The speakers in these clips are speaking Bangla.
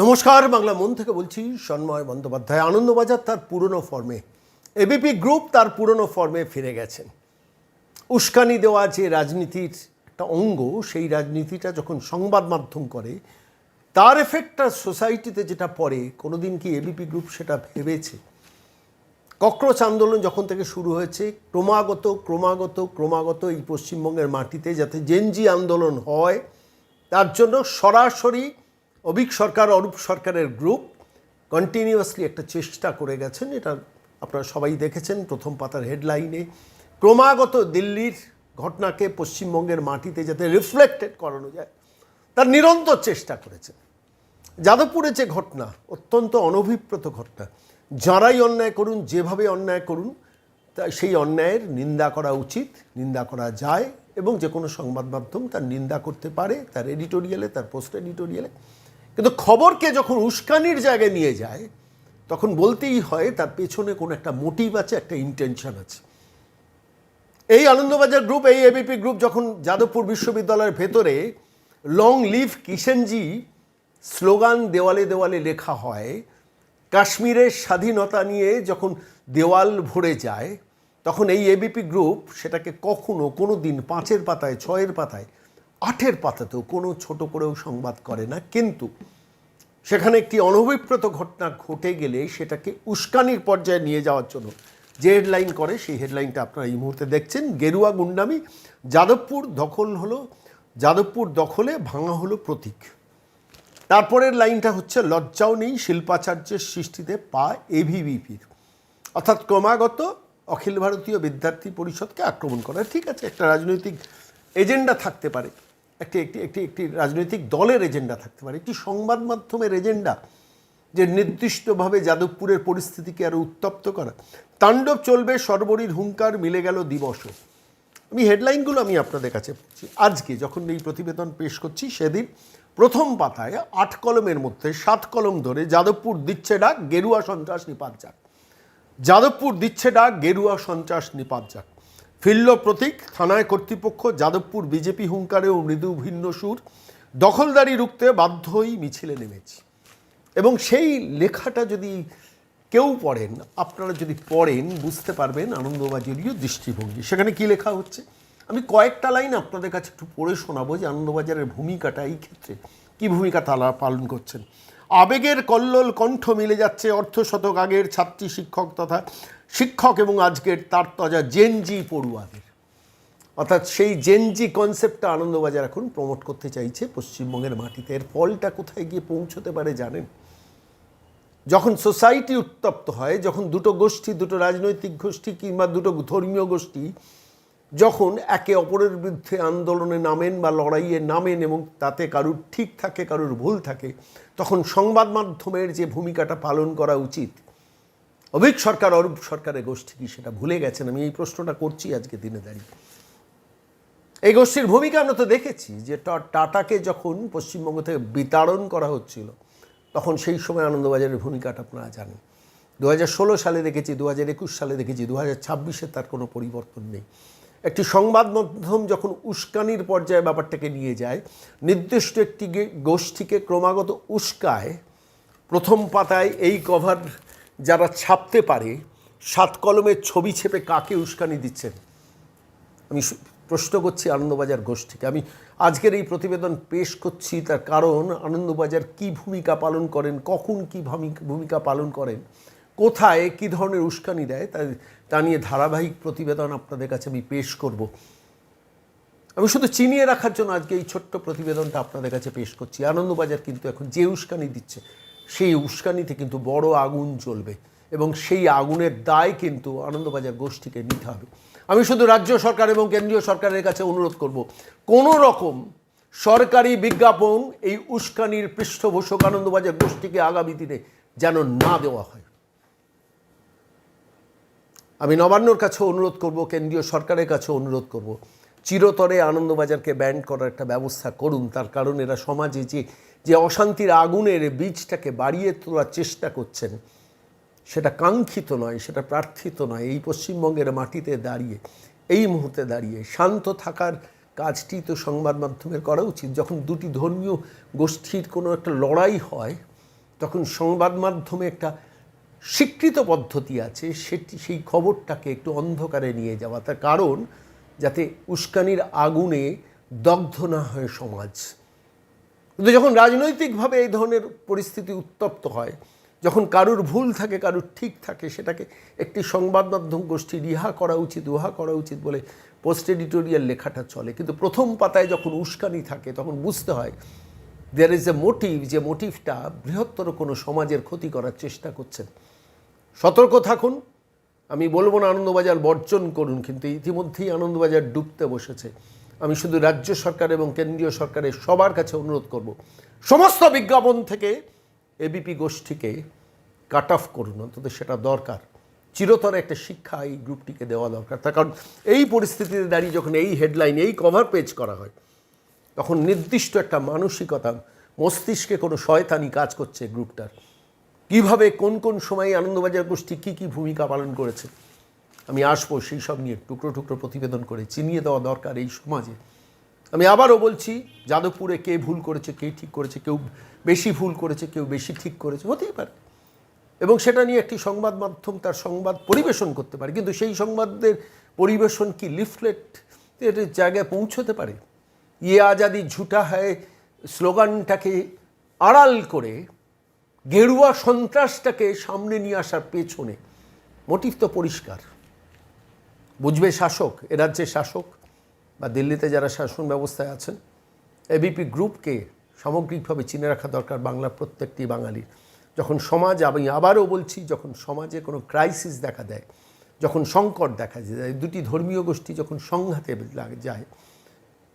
নমস্কার, বাংলা মন থেকে বলছি সন্ময় বন্দ্যোপাধ্যায়। আনন্দবাজার তার পুরনো ফর্মে, এবিপি গ্রুপ তার পুরনো ফর্মে ফিরে গেছেন। উস্কানি দেওয়া যে রাজনীতির একটা অঙ্গ, সেই রাজনীতিটা যখন সংবাদ মাধ্যম করে, তার এফেক্টটা সোসাইটিতে যেটা পড়ে, কোনোদিন কি এবিপি গ্রুপ সেটা ভেবেছে? ককরোচ আন্দোলন যখন থেকে শুরু হয়েছে, ক্রমাগত এই পশ্চিমবঙ্গের মাটিতে যাতে জেনজি আন্দোলন হয়, তার জন্য সরাসরি অভিক সরকার, অরূপ সরকারের গ্রুপ কন্টিনিউয়াসলি একটা চেষ্টা করে গেছেন। এটা আপনারা সবাই দেখেছেন প্রথম পাতার হেডলাইনে। ক্রমাগত দিল্লির ঘটনাকে পশ্চিমবঙ্গের মাটিতে যাতে রিফ্লেক্টেড করানো যায়, তার নিরন্তর চেষ্টা করেছেন। যাদবপুরে যে ঘটনা, অত্যন্ত অনভিপ্রেত ঘটনা। যারাই অন্যায় করুন, যেভাবে অন্যায় করুন, তা সেই অন্যায়ের নিন্দা করা উচিত, নিন্দা করা যায়, এবং যে কোনো সংবাদ মাধ্যম তার নিন্দা করতে পারে, তার এডিটোরিয়ালে, তার পোস্ট এডিটোরিয়ালে। কিন্তু খবরকে যখন উস্কানির জায়গায় নিয়ে যায়, তখন বলতেই হয় তার পেছনে কোনো একটা মোটিভ আছে, একটা ইন্টেনশন আছে। এই আনন্দবাজার গ্রুপ, এই এবিপি গ্রুপ যখন যাদবপুর বিশ্ববিদ্যালয়ের ভেতরে লং লিভ কিষেনজি স্লোগান দেওয়ালে দেওয়ালে লেখা হয়, কাশ্মীরের স্বাধীনতা নিয়ে যখন দেওয়াল ভরে যায়, তখন এই এবিপি গ্রুপ সেটাকে কখনো কোনো দিন 5-এর পাতায়, 6-এর পাতায়, 8-এর পাতাতেও কোনো ছোট করেও সংবাদ করে না। কিন্তু সেখানে একটি অনভিপ্রেত ঘটনা ঘটে গেলে সেটাকে উস্কানির পর্যায়ে নিয়ে যাওয়ার জন্য যে হেডলাইন করে, সেই হেডলাইনটা আপনারা এই মুহূর্তে দেখছেন। গেরুয়া গুন্ডামি, যাদবপুর দখলে ভাঙা হলো প্রতীক। তারপরের লাইনটা হচ্ছে, লজ্জাও নেই শিল্পাচার্যের সৃষ্টিতে পা এবিভিপির। অর্থাৎ ক্রমাগত অখিল ভারতীয় বিদ্যার্থী পরিষদকে আক্রমণ করা। ঠিক আছে, একটা রাজনৈতিক এজেন্ডা থাকতে পারে, একটি রাজনৈতিক দলের এজেন্ডা থাকতে পারে, একটি সংবাদ মাধ্যমের এজেন্ডা যে নির্দিষ্টভাবে যাদবপুরের পরিস্থিতিকে আরও উত্তপ্ত করা। তাণ্ডব চলবে সর্বরীর হুঙ্কার, মিলে গেল দিবসও। আমি হেডলাইনগুলো আমি আপনাদের কাছে বলছি। আজকে যখন এই প্রতিবেদন পেশ করছি, সেদিন প্রথম পাতায় 8 কলমের মধ্যে 7 কলম ধরে যাদবপুর দিচ্ছে ডাক, গেরুয়া সন্ত্রাস নিপাত যাক। যাদবপুর দিচ্ছে ডাক, গেরুয়া সন্ত্রাস নিপাত যাক। ফিরল প্রতীক, থানায় কর্তৃপক্ষ, যাদবপুর বিজেপি হুঙ্কারেও মৃদু ভিন্ন সুর, দখলদারি রুখতে বাধ্যই মিছিলে নেমেছি। এবং সেই লেখাটা যদি কেউ পড়েন, আপনারা যদি পড়েন, বুঝতে পারবেন আনন্দবাজারের দৃষ্টিভঙ্গি। সেখানে কি লেখা হচ্ছে, আমি কয়েকটা লাইন আপনাদের কাছে একটু পড়ে শোনাবো যে আনন্দবাজারের ভূমিকাটা এই ক্ষেত্রে কী ভূমিকা তারা পালন করছেন। আবেগের কল্লোল কণ্ঠ মিলে যাচ্ছে অর্ধশতক আগের ছাত্রী শিক্ষক এবং আজকের তার তাজা জেনজি পড়ুয়াদের। অর্থাৎ সেই জেনজি কনসেপ্টটা আনন্দবাজার এখন প্রমোট করতে চাইছে পশ্চিমবঙ্গের মাটিতে। এর ফলটা কোথায় গিয়ে পৌঁছতে পারে জানেন? যখন সোসাইটি উত্তপ্ত হয়, যখন দুটো গোষ্ঠী, দুটো রাজনৈতিক গোষ্ঠী কিংবা দুটো ধর্মীয় গোষ্ঠী যখন একে অপরের বিরুদ্ধে আন্দোলনে নামেন বা লড়াইয়ে নামেন, এবং তাতে কারুর ঠিক থাকে, কারুর ভুল থাকে, তখন সংবাদ মাধ্যমের যে ভূমিকাটা পালন করা উচিত, অভিক সরকার, অরূপ সরকারের গোষ্ঠী কি সেটা ভুলে গেছেন? আমি এই প্রশ্নটা করছি আজকে দিনে দাঁড়িয়ে। এই গোষ্ঠীর ভূমিকা আমরা তো দেখেছি যে টাটাকে যখন পশ্চিমবঙ্গ থেকে বিতাড়ন করা হচ্ছিল, তখন সেই সময় আনন্দবাজারের ভূমিকাটা আপনারা জানেন। 2016 সালে দেখেছি, 2021 সালে দেখেছি, 2026-এ তার কোনো পরিবর্তন নেই। একটি সংবাদ মাধ্যম যখন উস্কানির পর্যায়ে ব্যাপারটাকে নিয়ে যায়, নির্দিষ্ট একটি গোষ্ঠীকে ক্রমাগত উস্কায়, প্রথম পাতায় এই কভার যারা ছাপতে পারে, 7 কলমের ছবি ছেপে কাকে উস্কানি দিচ্ছেন? আমি প্রশ্ন করছি আনন্দবাজার গোষ্ঠীকে। আমি আজকের এই প্রতিবেদন পেশ করছি তার কারণ, আনন্দবাজার কি ভূমিকা পালন করেন, কখন কি ভূমিকা পালন করেন, কোথায় কী ধরনের উস্কানি দেয়, তা নিয়ে ধারাবাহিক প্রতিবেদন আপনাদের কাছে আমি পেশ করব। আমি শুধু চিনিয়ে রাখার জন্য আজকে এই ছোট্ট প্রতিবেদনটা আপনাদের কাছে পেশ করছি। আনন্দবাজার কিন্তু এখন যে উস্কানি দিচ্ছে, সেই উস্কানিতে কিন্তু বড় আগুন জ্বলবে, এবং সেই আগুনের দায় কিন্তু আনন্দবাজার গোষ্ঠীকে নিতে হবে। আমি শুধু রাজ্য সরকার এবং কেন্দ্রীয় সরকারের কাছে অনুরোধ করব, কোনো রকম সরকারি বিজ্ঞাপন এই উস্কানির পৃষ্ঠপোষক আনন্দবাজার গোষ্ঠীকে আগামী দিনে যেন না দেওয়া হয়। আমি নবান্নর কাছে অনুরোধ করব, কেন্দ্রীয় সরকারের কাছে অনুরোধ করব, চিরতরে আনন্দবাজারকে ব্যান করার একটা ব্যবস্থা করুন। তার কারণ এরা সমাজে যে অশান্তির আগুনের বীজটাকে বাড়িয়ে তোলার চেষ্টা করছেন, সেটা কাঙ্ক্ষিত নয়, সেটা প্রার্থিত নয়। এই পশ্চিমবঙ্গের মাটিতে দাঁড়িয়ে, এই মুহূর্তে দাঁড়িয়ে শান্ত থাকার কাজটি তো সংবাদ মাধ্যমের করা উচিত। যখন দুটি ধর্মীয় গোষ্ঠীর কোনো একটা লড়াই হয়, তখন সংবাদ মাধ্যমে একটা স্বীকৃত পদ্ধতি আছে, সেই খবরটাকে একটু অন্ধকারে নিয়ে যাওয়া। তার কারণ যাতে উস্কানির আগুনে দগ্ধ না হয় সমাজ। কিন্তু যখন রাজনৈতিকভাবে এই ধরনের পরিস্থিতি উত্তপ্ত হয়, যখন কারুর ভুল থাকে কারুর ঠিক থাকে, সেটাকে একটি সংবাদ মাধ্যম গোষ্ঠীর ইহা করা উচিত উহা করা উচিত বলে পোস্ট এডিটোরিয়াল লেখাটা চলে। কিন্তু প্রথম পাতায় যখন উস্কানি থাকে তখন বুঝতে হয় দেয়ার ইজ এ মোটিভ, যে মোটিভটা বৃহত্তর কোনো সমাজের ক্ষতি করার চেষ্টা করছেন। সতর্ক থাকুন। আমি বলবো না আনন্দবাজার বর্জন করুন, কিন্তু ইতিমধ্যেই আনন্দবাজার ডুবতে বসেছে। আমি শুধু রাজ্য সরকার এবং কেন্দ্রীয় সরকারের সবার কাছে অনুরোধ করব, সমস্ত বিজ্ঞাপন থেকে এবিপি গোষ্ঠীকে কাট অফ করুন, অন্তত সেটা দরকার। চিরতর একটা শিক্ষা এই গ্রুপটিকে দেওয়া দরকার। তার কারণ এই পরিস্থিতিতে দাঁড়িয়ে যখন এই হেডলাইন, এই কভার পেজ করা হয়, তখন নির্দিষ্ট একটা মানসিকতা, মস্তিষ্কে কোনো শয়তানি কাজ করছে গ্রুপটার। কিভাবে কোন কোন সময়ে আনন্দবাজার গোষ্ঠী কী কী ভূমিকা পালন করেছে, আমি আসবো সেই সব নিয়ে টুকরো টুকরো প্রতিবেদন করে চিনিয়ে দেওয়া দরকার এই সমাজে। আমি আবারও বলছি, যাদবপুরে কে ভুল করেছে, কে ঠিক করেছে, কেউ বেশি ভুল করেছে, কেউ বেশি ঠিক করেছে, হতেই পারে। এবং সেটা নিয়ে একটি সংবাদ মাধ্যম তার সংবাদ পরিবেশন করতে পারে, কিন্তু সেই সংবাদের পরিবেশন কি লিফলেট এর জায়গায় পৌঁছতে পারে? ইয়ে আজাদি ঝুটা হয় স্লোগানটাকে আড়াল করে গেরুয়া সন্ত্রাসটাকে সামনে নিয়ে আসার পেছনে মোটিভ তো পরিষ্কার। বুঝবে শাসক, এ রাজ্যের শাসক বা দিল্লিতে যারা শাসন ব্যবস্থায় আছেন, এবিপি গ্রুপকে সামগ্রিকভাবে চিনে রাখা দরকার বাংলার প্রত্যেকটি বাঙালির। যখন সমাজ, আমি আবারও বলছি, যখন সমাজে কোনো ক্রাইসিস দেখা দেয়, যখন সংকট দেখা যায়, দুটি ধর্মীয় গোষ্ঠী যখন সংঘাতে যায়,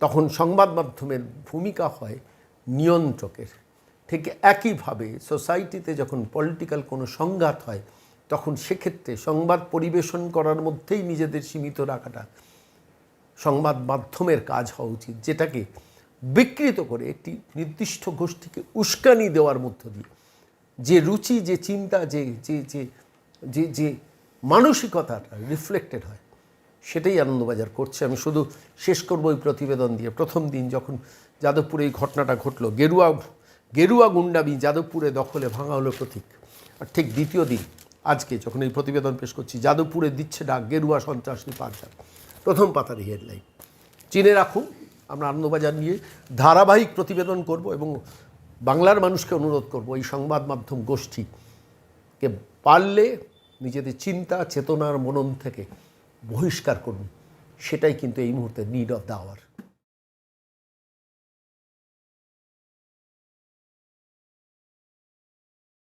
তখন সংবাদ মাধ্যমের ভূমিকা হয় নিয়ন্ত্রকের। ঠিক একইভাবে সোসাইটিতে যখন পলিটিক্যাল কোনো সংঘাত হয়, তখন সেক্ষেত্রে সংবাদ পরিবেশন করার মধ্যেই নিজেদের সীমিত রাখাটা সংবাদ মাধ্যমের কাজ হওয়া উচিত, যেটাকে বিকৃত করে একটি নির্দিষ্ট গোষ্ঠীকে উস্কানি দেওয়ার মধ্য দিয়ে যে রুচি, যে চিন্তা, যে যে যে যে যে মানসিকতাটা রিফ্লেক্টেড হয়, সেটাই আনন্দবাজার করছে। আমি শুধু শেষ করবো ওই প্রতিবেদন দিয়ে। প্রথম দিন যখন যাদবপুরে এই ঘটনাটা ঘটলো, গেরুয়া গুন্ডামি যাদবপুরে দখলে ভাঙা হলো প্রতীক। আর ঠিক দ্বিতীয় দিন আজকে যখন এই প্রতিবেদন পেশ করছি, যাদবপুরে দিচ্ছে ডাক গেরুয়া সন্ত্রাসী পাঁচজন। প্রথম পাতার হেডলাইন। চিনে রাখুন, আমরা আনন্দবাজার নিয়ে ধারাবাহিক প্রতিবেদন করব এবং বাংলার মানুষকে অনুরোধ করব এই সংবাদ মাধ্যম গোষ্ঠীকে পারলে নিজেদের চিন্তা চেতনার মনন থেকে বহিষ্কার করুন। সেটাই কিন্তু এই মুহূর্তে নিড অফ দ্য আওয়ার।